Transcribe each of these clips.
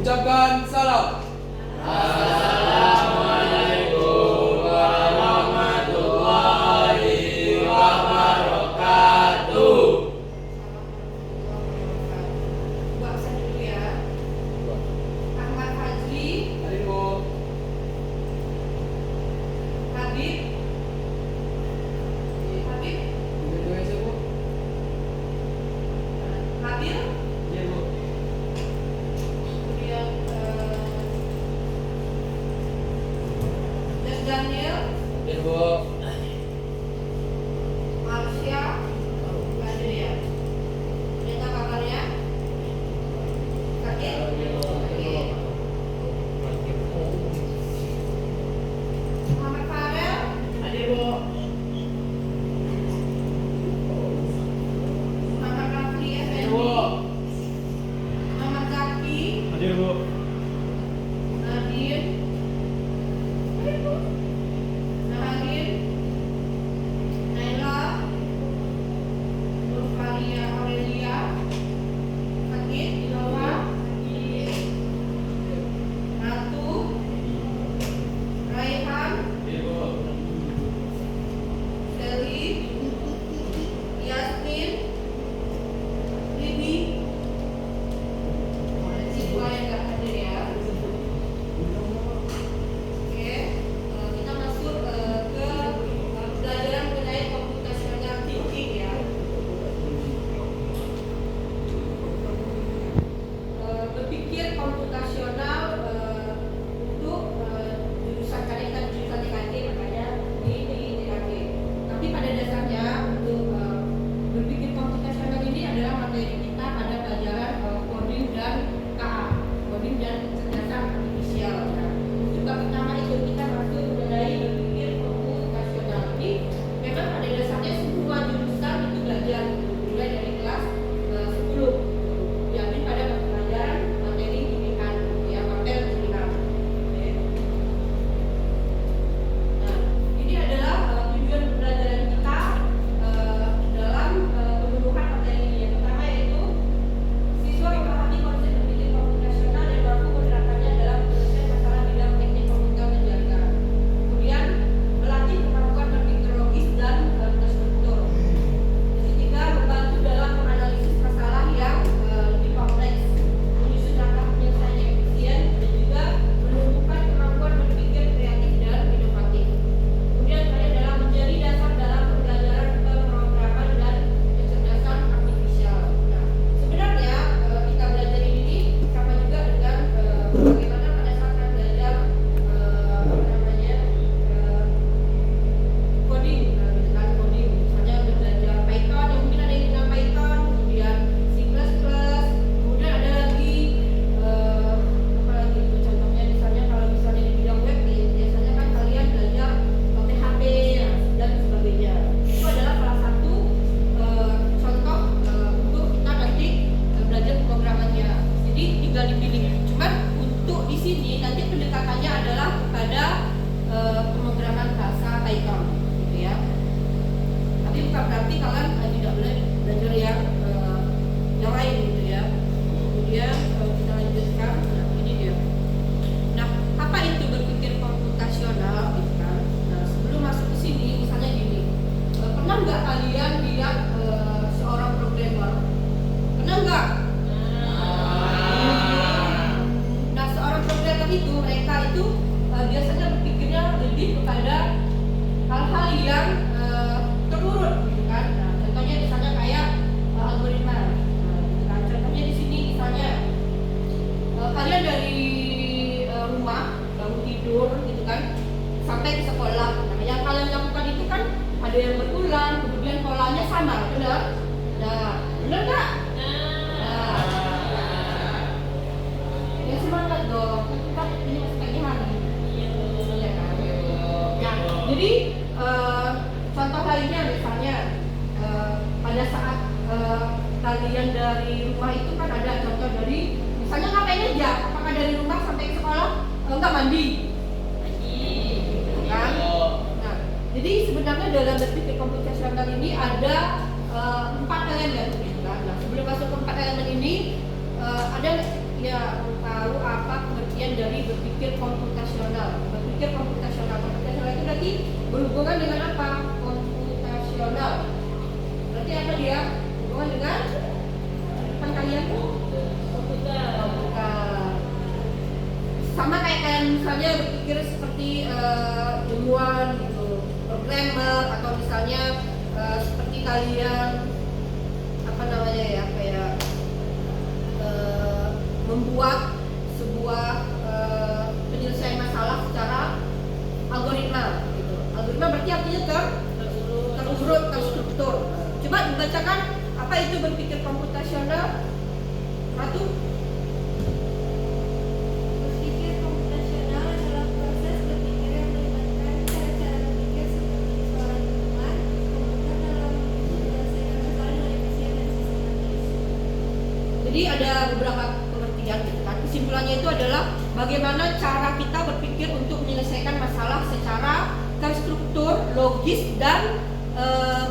Ucapkan salam. Assalamualaikum warahmatullahi wabarakatuh. Buat absen dulu ya. Ahmad Fajri. Hadir, Bu. Habib. Habib. Dua aja, Bu. Habil. Iya, Bu. Kemudian Des Daniel. Hadir, Bu. Marsha. Hadir ya. Berita kabarnya. Sakit. Sakit. Muhammad Farel. Hadir, Bu. Muhammad Rafli Hadir, Effendi. Bu. Muhammad Zaki. Hadir, Bu. Nadine. Naharin. Naila. Nurfalia Aurelia. Sakit. Ilawa. Ratu. Raihan. Hadir, Bu. Sally. Yasmin. Lini. Siswa yang nggak hadir ya. Oke, kita masuk ke pelajaran mengenai computational thinking ya. Berpikir komputasional untuk jurusan kalian kan jurusan TKJ, makanya di TKJ. Tapi pada dasarnya untuk berpikir komputasional ini adalah materi kita pada pelajaran coding dan KA, coding dan kecerdasan artifisial. Nah, untuk bab pertama itu kita masuk mengenai berpikir komputasional ini. Memang pada dasarnya semua jurusan itu belajar mulai dari kelas 10 diambil pada pelajaran materi pilihan ya, mapel pilihan. Oke. Nah, ini adalah tujuan pembelajaran kita dalam pemenuhan materi ini. Yang pertama yaitu siswa memahami konsep berpikir komputasional dan mampu menerapkannya dalam penyelesaian masalah bidang teknik komputer dan jaringan. Kemudian melatih kemampuan berpikir logis dan terstruktur. Yang ketiga, membantu dalam menganalisis masalah yang lebih kompleks, menyusun langkah penyelesaian yang efisien, dan juga menumbuhkan kemampuan berpikir kreatif dan inovatif. Kemudian kalian adalah menjadi dasar dalam pembelajaran pemrograman dan kecerdasan artifisial. Nah, sebenarnya kita belajar ini sama juga dengan bagaimana pada saat kalian belajar coding, gitu kan, coding. Misalnya udah belajar Python, yang mungkin ada yang kenal Python, kemudian C++, kemudian ada lagi apa lagi itu contohnya, misalnya kalau misalnya di bidang web nih, biasanya kan kalian belajar PHP ya, dan sebagainya. Itu adalah salah satu contoh untuk kita nanti belajar pemrogramannya. Jadi tinggal dipilih. Cuman untuk di sini nanti pendekatannya adalah kepada pemrograman bahasa Python, gitu ya. Tapi bukan berarti kalian tidak boleh belajar yang lain, gitu ya. Kemudian kita lanjutkan. Nah, ini dia. Nah, apa itu berpikir komputasional, gitu kan? Nah, sebelum masuk ke sini, misalnya gini, pernah nggak kalian lihat seorang programmer? Pernah nggak? Nah, seorang programmer itu, mereka itu biasanya berpikirnya lebih kepada hal-hal yang terurut, gitu kan? Nah, contohnya misalnya kayak algoritma. Nah, gitu kan? Contohnya di sini misalnya kalian dari rumah bangun tidur, gitu kan, sampai ke sekolah. Nah, yang kalian lakukan itu kan ada yang berulang, kemudian polanya sama, benar? Nah, benar nggak? Ya semangat dong, kan ini masih pagi hari. Iya kan? Nah, jadi contoh lainnya misalnya pada saat kalian dari rumah itu kan ada contoh dari misalnya ngapain aja? Apakah dari rumah sampai ke sekolah enggak mandi? Gitu kan? Nah, jadi sebenarnya dalam berpikir komputasional ini ada 4 elemen, gitu kan? Nah, sebelum masuk ke 4 elemen ini ada ya tahu apa bagian dari berpikir komputasional. Berpikir komputasional itu berarti berhubungan dengan apa? Komputasional. Berarti apa dia? Hubungan dengan depan kalian komputer. Sama kayak misalnya berpikir seperti ilmuwan gitu, programmer, atau misalnya seperti kalian apa namanya ya, kayak membuat sebuah penyelesaian masalah secara algoritma gitu. Algoritma berarti artinya terurut, terstruktur. Coba dibacakan apa itu berpikir komputasional, Ratu. Berpikir komputasional adalah proses berpikir yang melibatkan cara-cara berpikir seperti seorang ilmuwan, komputer dalam menyelesaikan masalah dengan efisien dan sistematis. Jadi ada beberapa pengertian gitu kan. Kesimpulannya itu adalah bagaimana cara kita berpikir untuk menyelesaikan masalah secara terstruktur, logis, dan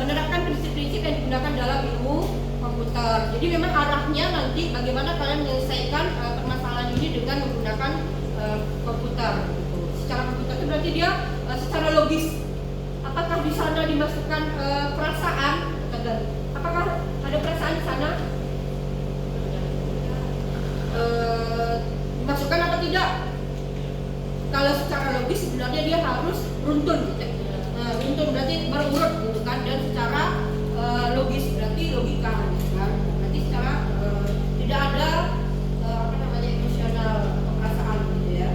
menerapkan prinsip-prinsip yang digunakan dalam ilmu komputer. Jadi memang arahnya nanti bagaimana kalian menyelesaikan permasalahan ini dengan menggunakan komputer. Gitu. Secara komputer itu berarti dia secara logis. Apakah di sana dimasukkan perasaan? Apakah ada perasaan di sana? Dimasukkan atau tidak? Kalau secara logis sebenarnya dia harus runtun gitu. Runtun berarti berurut gitu kan, dan secara logis berarti logika gitu kan. Berarti secara tidak ada apa namanya emosional atau perasaan gitu ya.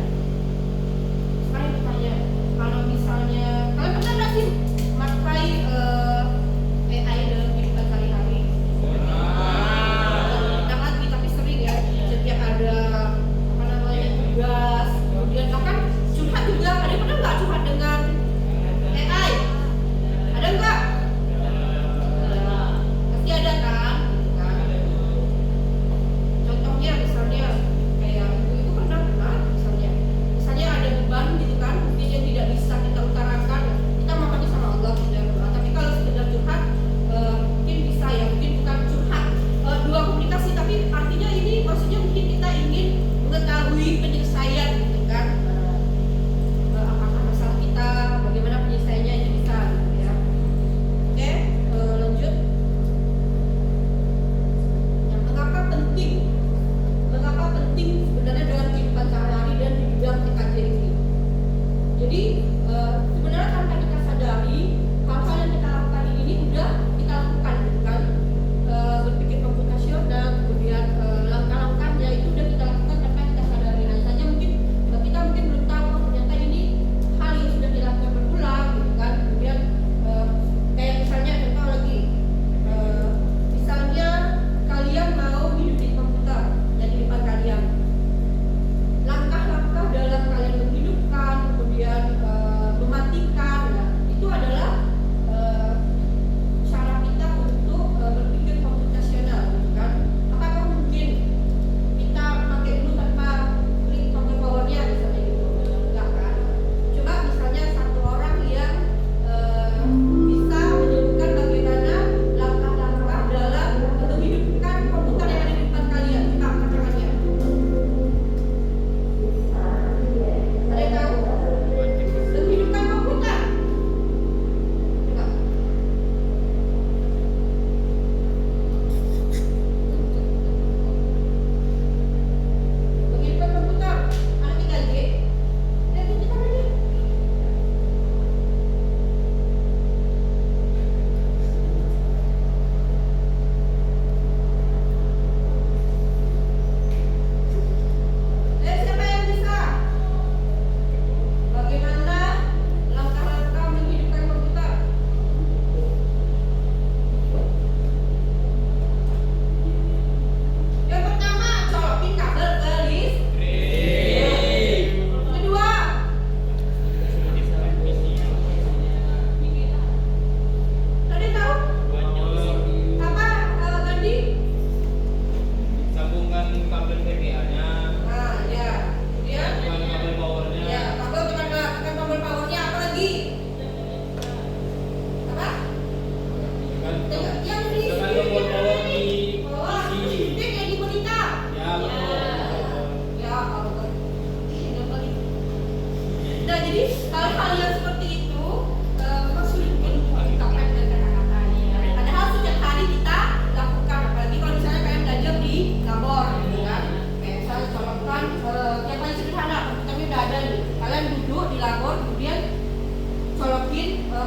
Sekarang bertanya, kalau misalnya kalian pernah nggak sih pakai AI dalam kehidupan sehari-hari? Lagi tapi sering ya, setiap ada apa namanya tugas, kemudian bahkan curhat juga. Ada yang pernah nggak curhat dengan AI? Ada nggak? Pasti ada kan? Gitu kan? Contohnya misalnya kayak ibu pernah misalnya ada beban gitu kan, mungkin yang tidak bisa kita utarakan, kita mohon sama Allah sudah berdoa. Tapi kalau sekedar curhat mungkin bisa ya, mungkin bukan curhat dua komunikasi, tapi artinya ini maksudnya mungkin kita ingin mengetahui penyelesaian gitu kan. Apakah masalah kita, bagaimana penyelesaiannya itu bisa gitu ya. Oke, lanjut. Yang mengapa penting sebenarnya dalam kehidupan sehari-hari dan di bidang TKJ ini. Jadi sebenarnya tanpa kita sadari, hal-hal yang kita lakukan ini udah kita lakukan gitu kan. Berpikir komputasional, kemudian langkah-langkahnya itu udah kita lakukan tanpa kita sadari. Hanya saja mungkin kita belum tahu ternyata ini hal yang sudah dilakukan berulang gitu kan. Kemudian kayak misalnya contoh lagi, misalnya kalian mau hidup di komputer yang di depan kalian, langkah-langkah dalam kalian menghidupkan, kemudian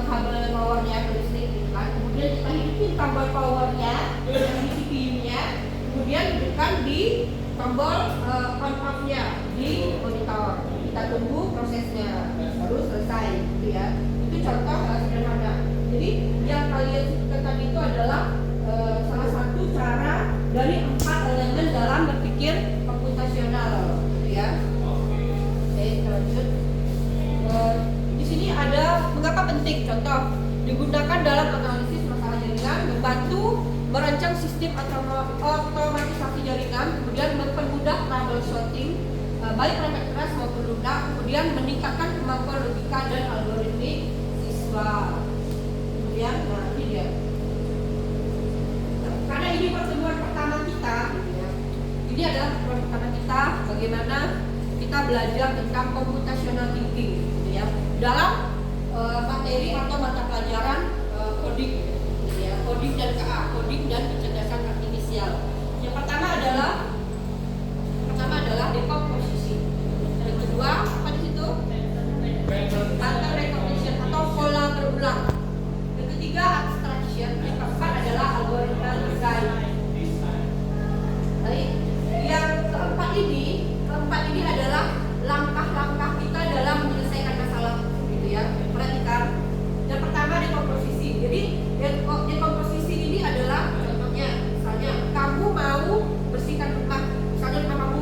kabel powernya ke listrik gitu kan. Kemudian kita hidupin tombol powernya yang di CPU-nya, kemudian hidupkan di tombol on off-nya di monitor. Kita tunggu prosesnya baru selesai gitu ya. Itu contoh sederhana. Jadi yang kalian sebutkan tadi itu adalah salah satu cara dari 4 elemen dalam berpikir komputasional gitu ya. Oke, lanjut. Di sini ada mengapa penting, contoh digunakan dalam analisis masalah jaringan, membantu merancang sistem otomatisasi jaringan, kemudian mempermudah troubleshooting baik perangkat keras maupun lunak, kemudian meningkatkan kemampuan logika dan algoritmik siswa. Kemudian, nah ini dia. Karena ini pertemuan pertama kita, gitu ya. Ini adalah pertemuan pertama kita bagaimana kita belajar tentang computational thinking, gitu ya, dalam materi atau mata pelajaran coding, gitu ya, coding dan KA, coding dan kecerdasan artifisial. Yang pertama adalah decomposition. Yang kedua apa di situ? Pattern recognition atau pola berulang. Yang ketiga abstraction. Yang keempat adalah algoritma design. Baik. Yang keempat ini adalah langkah-langkah kita dalam menyelesaikan masalah, gitu ya. Perhatikan. Yang pertama dekomposisi. Jadi dekomposisi ini adalah contohnya, misalnya kamu mau bersihkan rumah, misalnya rumah kamu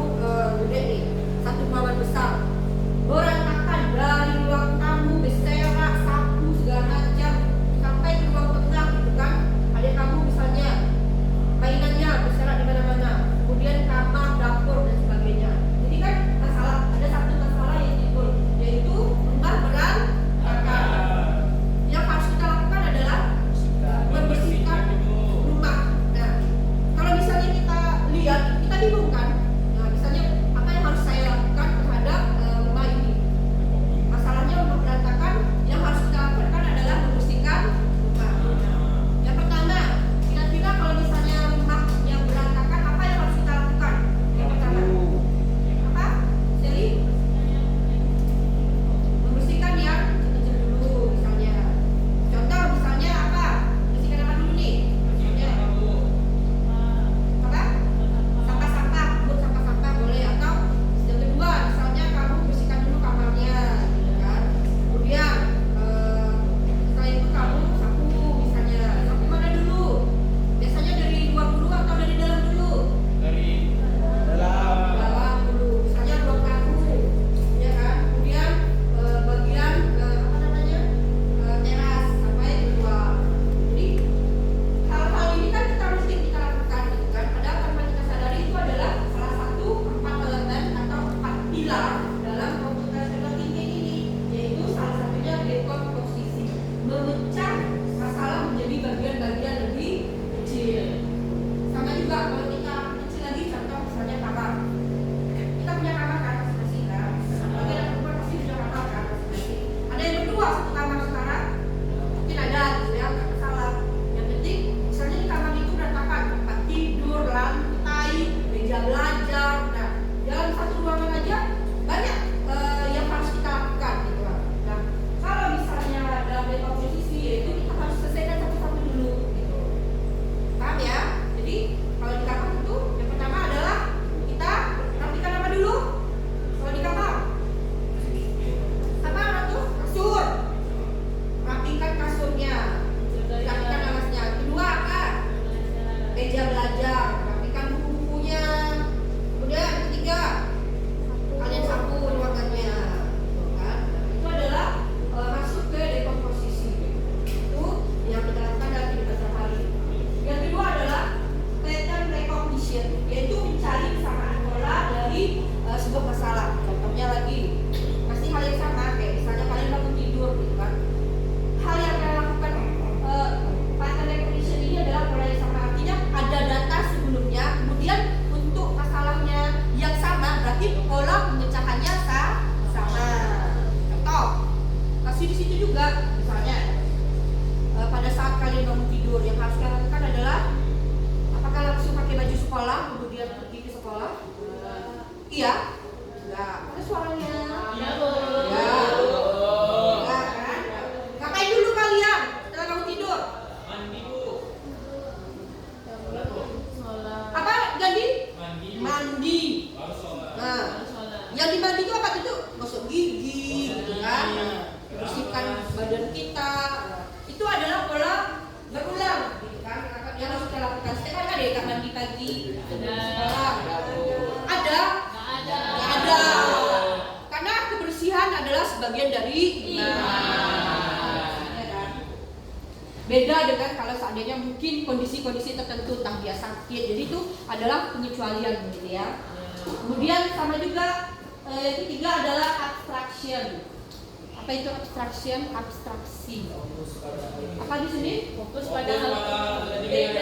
gede nih, satu ruangan besar, berantakan dari ruang tamu, berserakan, sapu segala macam sampai ke ruang tengah, gitu kan. Adik kamu misalnya mainannya berserakan di mana-mana, kemudian kamar, dapur dan sebagainya. Jadi kan ada satu masalah yang timbul, yaitu rumah berantakan. Yang harus kita lakukan adalah membersihkan rumah. Nah, kalau misalnya kita lihat, kita bingung kan? Nah, misalnya apa yang harus saya lakukan terhadap rumah ini? Masalahnya rumah berantakan, yang harus kita lakukan adalah membersihkan rumah. Yang pertama, kira-kira kalau misalnya rumah yang berantakan, apa yang harus kita lakukan? Yang pertama, apa? Jadi membersihkan yang kecil dulu, misalnya. Contoh misalnya apa? Bersihkan apa dulu nih? Misalnya apa? Sampah-sampah, buat sampah-sampah boleh. Atau yang kedua, misalnya kamu bersihkan dulu kamarnya, gitu kan. Kemudian setelah itu kamu sapu, misalnya. Sapu mana dulu? Biasanya dari luar dulu atau dari dalam dulu? Dalam dulu. Misalnya ruang tamu, ya kan. Kemudian bagian apa namanya? Teras sampai keluar. Jadi hal-hal ini kan kita lakukan, gitu kan. Padahal tanpa kita sadari itu adalah salah satu 4 elemen atau 4 pilar dalam computational thinking ini, yaitu salah satunya decomposition, memecah masalah menjadi bagian-bagian lebih kecil. Sama juga kalau kita kecil lagi, contoh misalnya kamar. Kita punya kamar kan masing-masing kan. Bagi anak perempuan pasti punya kamar kan masing-masing. Ada yang berdua satu kamar sekarang, mungkin ada gitu ya, nggak masalah. Yang penting misalnya di kamar itu berantakan, tempat tidur, lantai, meja belajar. Nah, dalam satu ruangan aja banyak yang harus kita lakukan, gitu kan. Nah, kalau misalnya dalam decomposisi, yaitu kita harus selesaikan satu-satu dulu, gitu. Paham ya? Jadi kalau di kamar itu yang pertama adalah kita rapikan apa dulu? Kalau di kamar apa tuh? Kasur. Rapikan kasurnya, rapikan alasnya. Kedua apa? Meja belajar, rapikan buku-bukunya. Kemudian yang ketiga, kalian sapu ruangannya, gitu kan? Itu adalah masuk ke decomposisi. Itu yang kita lakukan dalam kehidupan sehari-hari. Yang kedua adalah pattern recognition, yaitu mencari kesamaan pola dari sebuah masalah. Contohnya lagi, pasti hal yang sama, kayak misalnya kalian bangun tidur, gitu kan. Hal yang kalian lakukan pattern recognition ini adalah pola yang sama, artinya ada data sebelumnya, kemudian untuk masalahnya yang sama, berarti pola pemecahannya sama. Contoh, kasih di situ juga, misalnya pada saat kalian bangun tidur, yang harus kalian lakukan adalah apakah langsung pakai baju sekolah kemudian pergi ke sekolah? Iya? Enggak. Ada suaranya? Ya. Enggak kan? Ngapain dulu kalian? mandi itu apa itu? Gosok gigi, gitu kan? Bersihkan badan kita. Itu adalah pola berulang, gitu kan? Yang harus kita lakukan setiap hari. Ada ya Kak mandi pagi sekolah? Ada? Nggak ada. Karena kebersihan adalah sebagian dari iman. Ya kan? Beda dengan kalau seandainya mungkin kondisi-kondisi tertentu, entah dia sakit, jadi itu adalah pengecualian gitu ya. Kemudian sama juga yang ketiga adalah abstraction. Apa itu abstraction? Abstraksi. Apa di sini? Fokus pada hal penting,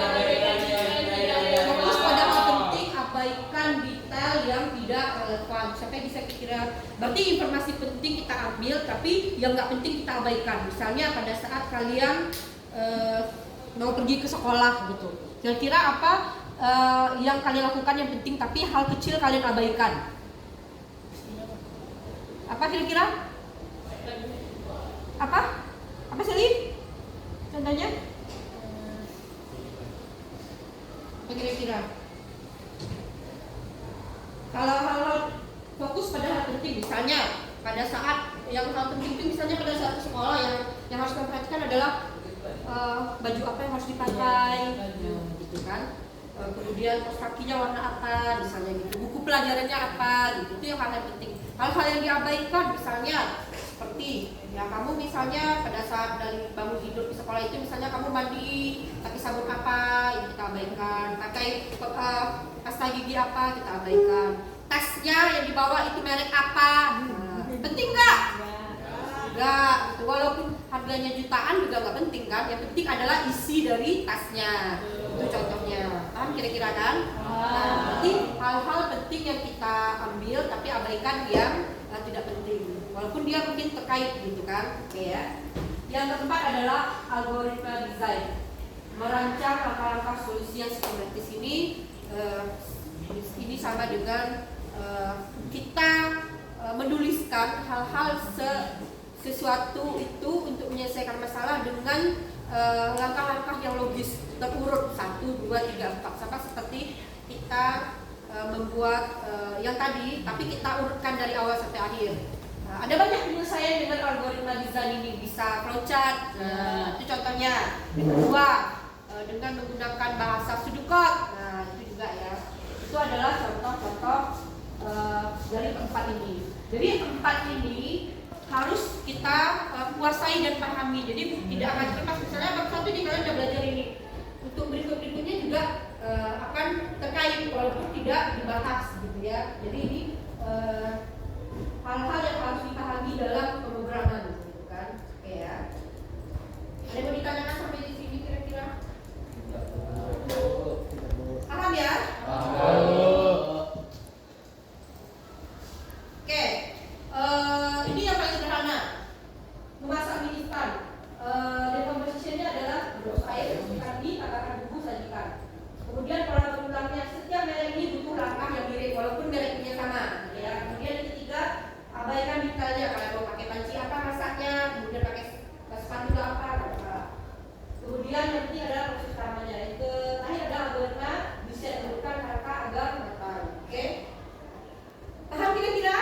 abaikan detail yang tidak relevan. Siapa yang bisa kira? Berarti informasi penting kita ambil, tapi yang nggak penting kita abaikan. Misalnya pada saat kalian mau pergi ke sekolah gitu. Kira-kira apa yang kalian lakukan yang penting, tapi hal kecil kalian abaikan? Apa kira-kira? Apa sih? Contohnya? Apa kira-kira? Kalau hal-hal fokus pada hal penting, misalnya pada saat yang hal penting itu misalnya pada saat ke sekolah yang harus kita perhatikan adalah baju apa yang harus dipakai, gitu kan? Kemudian kaos kakinya warna apa, misalnya gitu. Buku pelajarannya apa, gitu. Itu yang hal penting. Hal-hal yang diabaikan, misalnya seperti ya kamu misalnya pada saat dari bangun tidur di sekolah itu misalnya kamu mandi pakai sabun apa, itu kita abaikan. Pakai pasta gigi apa, kita abaikan. Tasnya yang dibawa itu merek apa, penting nggak? Enggak, gitu. Walaupun harganya jutaan juga nggak penting kan. Yang penting adalah isi dari tasnya. Itu contohnya. Paham kira-kira kan? Nah, berarti hal-hal penting yang kita ambil tapi abaikan yang tidak penting. Walaupun dia mungkin terkait gitu kan. Oke ya. Yang keempat adalah algoritma design. Merancang langkah-langkah solusi yang sistematis ini sama dengan kita menuliskan hal-hal sesuatu itu untuk menyelesaikan masalah dengan langkah-langkah yang logis terurut 1, 2, 3, 4 sama seperti kita membuat yang tadi, tapi kita urutkan dari awal sampai akhir. Ada banyak penyelesaian dengan algoritma desain ini, bisa flowchart, itu contohnya. Kedua, dengan menggunakan bahasa Sudocode, nah itu juga ya. Itu adalah contoh-contoh dari keempat ini. Jadi empat ini harus kita kuasai dan pahami. Jadi tidak akan cemas. Misalnya bab 1 ini kalian sudah belajar ini. Untuk berikut-berikutnya juga akan terkait walaupun tidak dibahas gitu ya. Jadi ini hal-hal yang harus dipahami dalam pemrograman gitu kan. Oke ya. Ada yang mau ditanyakan sampai di sini kira-kira? Paham ya? Oke. Ini yang paling sederhana. Memasak mie instan. Decompositionnya adalah berus air, masukkan mie, tambahkan bumbu, sajikan. Kemudian pola berulangnya, setiap merek ini butuh langkah yang mirip walaupun mereknya sama. Ya. Kemudian yang ketiga, abaikan detailnya. Kalau mau pakai panci apa masaknya, kemudian pakai spatula apa. Kemudian nanti ada proses utamanya. Yang terakhir ada algoritma bisa dilakukan langkah agar matang. Oke? Paham kira-kira?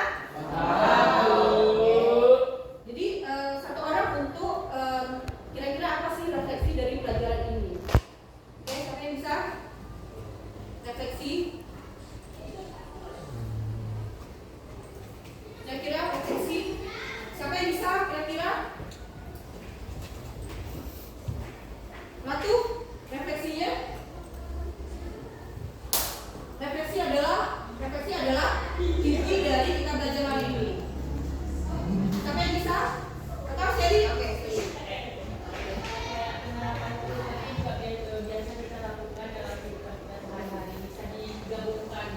Jadi satu orang untuk kira-kira apa sih refleksi dari pelajaran ini? Oke, siapa yang bisa refleksi? Kira-kira refleksi? Siapa yang bisa kira-kira? Satu, refleksinya? Refleksi adalah inti dari kita belajar hari ini. Siapa yang bisa? Atau Sally? Oke, Sally. Biasa kita lakukan dalam kehidupan kita sehari-hari bisa digabungkan.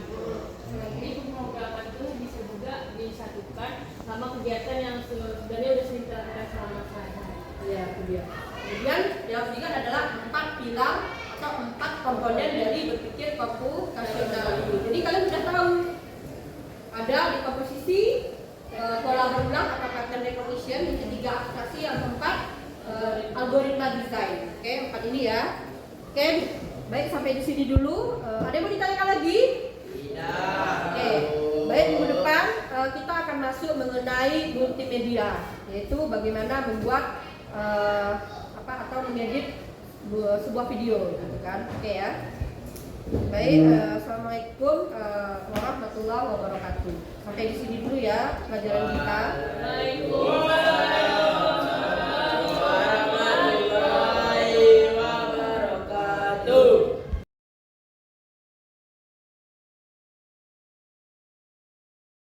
Jadi pemrograman itu bisa juga disatukan sama kegiatan yang sebenarnya sudah sering kita lakukan selama sehari-hari. Ya, itu dia. Kemudian yang ketiga adalah 4 pilar atau 4 komponen dari berpikir komputasional. Jadi kalian sudah tahu ada dekomposisi, pola berulang atau pattern recognition, yang ketiga abstraksi, yang keempat algoritma design. Oke, 4 ini ya. Oke, baik sampai di sini dulu. Ada yang mau ditanyakan lagi? Tidak. Oke, baik minggu depan kita masuk mengenai multimedia, yaitu bagaimana membuat atau mengedit sebuah video, gitu kan? Oke ya. Baik, assalamualaikum warahmatullahi wabarakatuh. Sampai di sini dulu ya pelajaran kita. Waalaikumsalam.